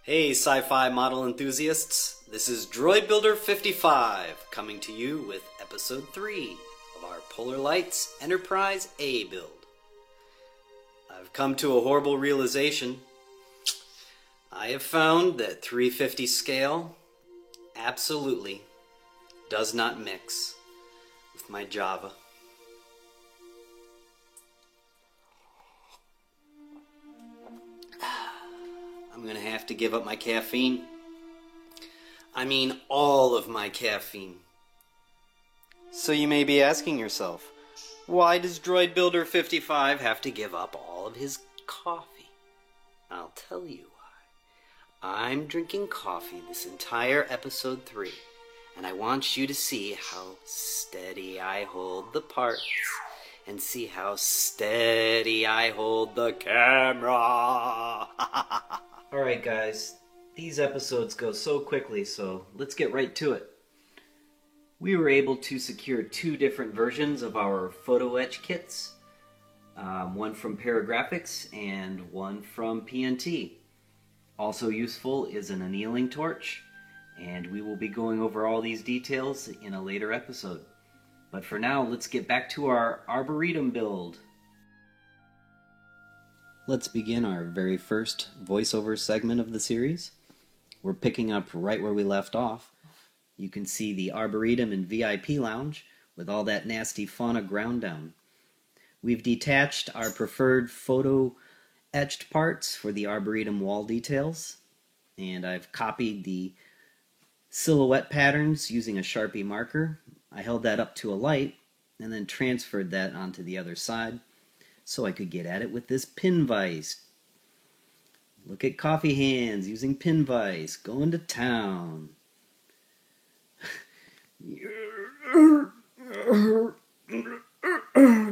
Hey sci-fi model enthusiasts, this is Droid Builder 55 coming to you with episode 3 of our Polar Lights Enterprise A build. I've come to a horrible realization. I have found that 350 scale absolutely does not mix with my Java. I'm gonna have to give up my caffeine. I mean all of my caffeine. So you may be asking yourself, why does Droid Builder 55 have to give up all of his coffee? I'll tell you why. I'm drinking coffee this entire episode 3, and I want you to see how steady I hold the parts, and see how steady I hold the camera. Alright guys, these episodes go so quickly, so let's get right to it. We were able to secure 2 different versions of our photo etch kits. One from Paragraphics and one from PNT. Also useful is an annealing torch, and we will be going over all these details in a later episode. But for now, let's get back to our Arboretum build. Let's begin our very first voiceover segment of the series. We're picking up right where we left off. You can see the Arboretum and VIP lounge with all that nasty fauna ground down. We've detached our preferred photo etched parts for the Arboretum wall details, and I've copied the silhouette patterns using a Sharpie marker. I held that up to a light and then transferred that onto the other side so I could get at it with this pin vise. Look at Coffee Hands using pin vise, going to town.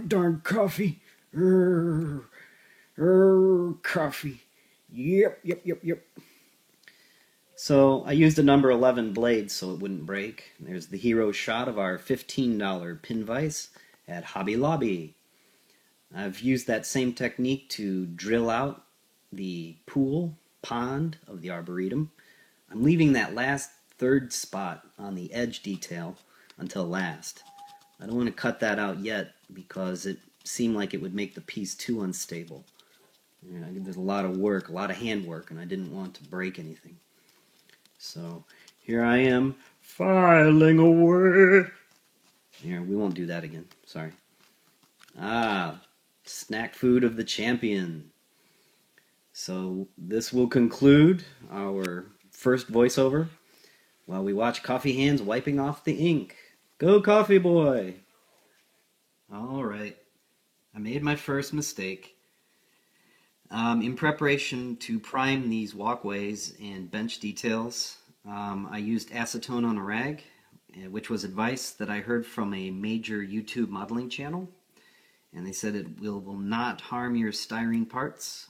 Darn coffee. Coffee. Yep. So I used a number 11 blade so it wouldn't break. There's the hero shot of our $15 pin vise at Hobby Lobby. I've used that same technique to drill out the pond of the Arboretum. I'm leaving that last third spot on the edge detail until last. I don't want to cut that out yet because it seemed like it would make the piece too unstable. There's a lot of work, a lot of handwork, and I didn't want to break anything. So here I am filing away. Here, we won't do that again. Sorry. Snack food of the champion. So this will conclude our first voiceover while we watch Coffee Hands wiping off the ink. Go Coffee Boy! Alright, I made my first mistake. In preparation to prime these walkways and bench details, I used acetone on a rag, which was advice that I heard from a major YouTube modeling channel. And they said it will not harm your styrene parts,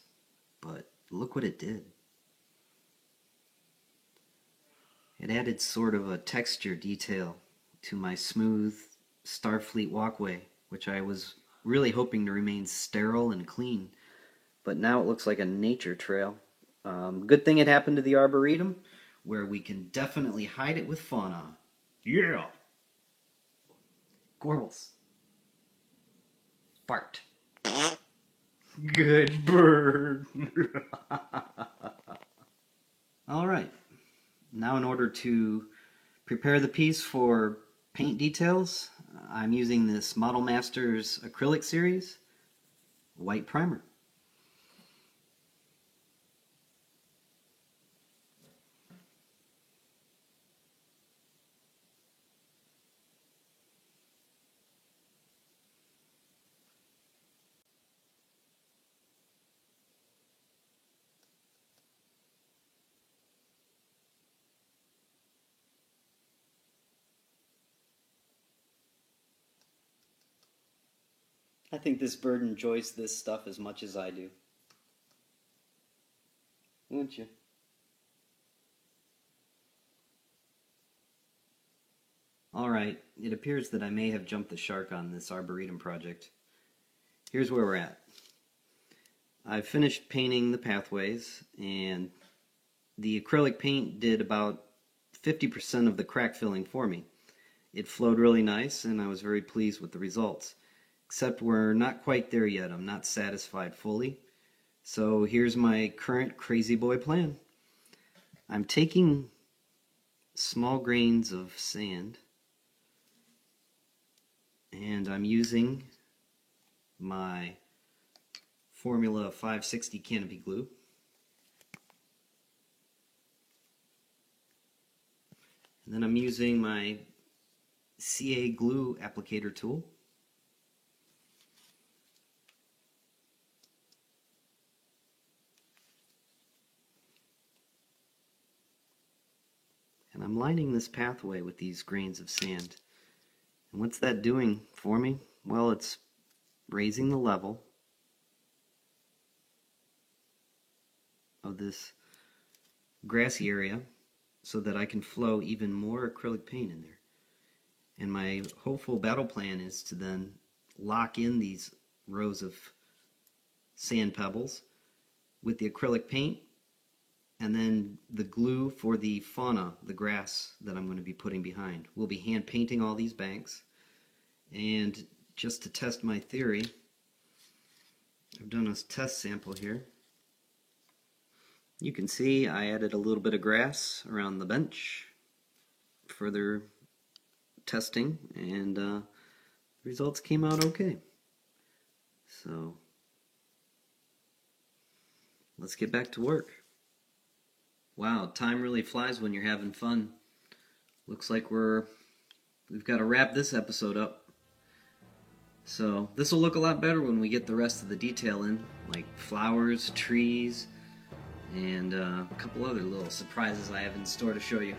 but look what it did. It added sort of a texture detail to my smooth Starfleet walkway, which I was really hoping to remain sterile and clean. But now it looks like a nature trail. Good thing it happened to the Arboretum, where we can definitely hide it with fauna. Yeah. Gorbals. Fart. Good bird. Alright. Now in order to prepare the piece for paint details, I'm using this Model Masters acrylic series white primer. I think this bird enjoys this stuff as much as I do. Wouldn't you? Alright, it appears that I may have jumped the shark on this Arboretum project. Here's where we're at. I've finished painting the pathways, and the acrylic paint did about 50% of the crack filling for me. It flowed really nice, and I was very pleased with the results. Except we're not quite there yet. I'm not satisfied fully. So here's my current crazy boy plan. I'm taking small grains of sand, and I'm using my Formula 560 canopy glue. And then I'm using my CA glue applicator tool. And I'm lining this pathway with these grains of sand. And what's that doing for me? Well, it's raising the level of this grassy area so that I can flow even more acrylic paint in there. And my hopeful battle plan is to then lock in these rows of sand pebbles with the acrylic paint, and then the glue for the fauna, the grass that I'm going to be putting behind. We'll be hand painting all these banks. And just to test my theory, I've done a test sample here. You can see I added a little bit of grass around the bench, further testing, and the results came out okay. So let's get back to work. Wow, time really flies when you're having fun. Looks like we've got to wrap this episode up. So this will look a lot better when we get the rest of the detail in, like flowers, trees, and a couple other little surprises I have in store to show you.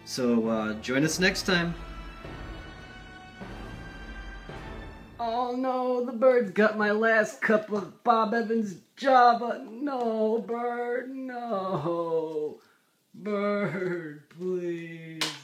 So join us next time. Oh no, the bird's got my last cup of Bob Evans Java. No, bird, no. Bird, please.